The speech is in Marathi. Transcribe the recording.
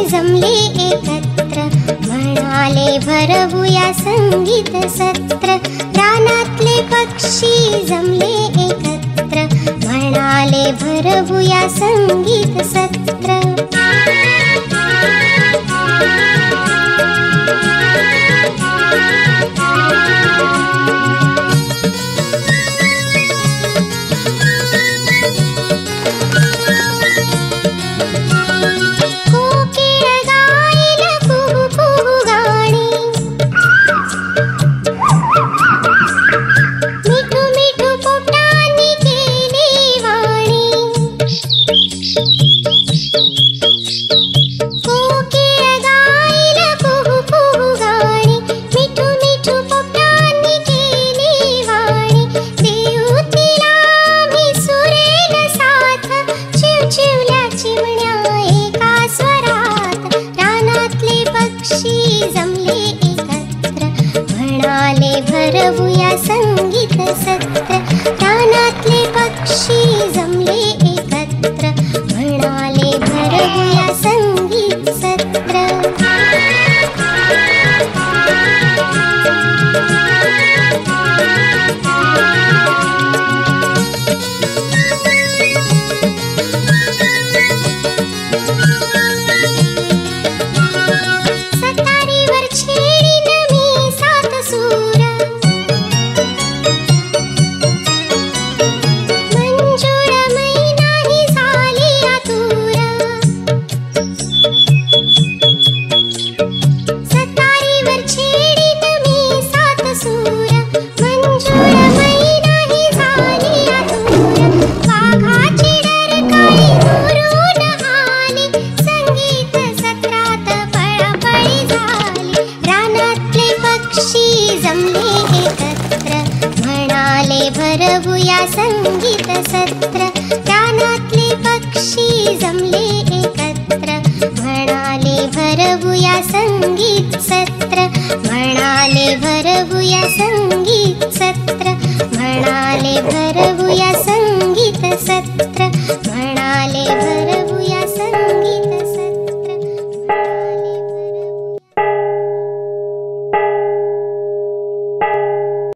जमले एकत्र म्हणाले भरवूया संगीत सत्र। रानातले पक्षी जमले एकत्र म्हणाले भरवूया संगीत सत्र। भरवूया संगीत सत्र। रानातले पक्षी जमले एकत्र म्हणाले भरवूया संगीत सत्र। सतारीवर छेडीन मी सात सूर, भरवूया संगीत सत्र। रानातले पक्षी जमले एकत्र म्हणाले भरवूया संगीत सत्र। म्हणाले भरवूया संगीत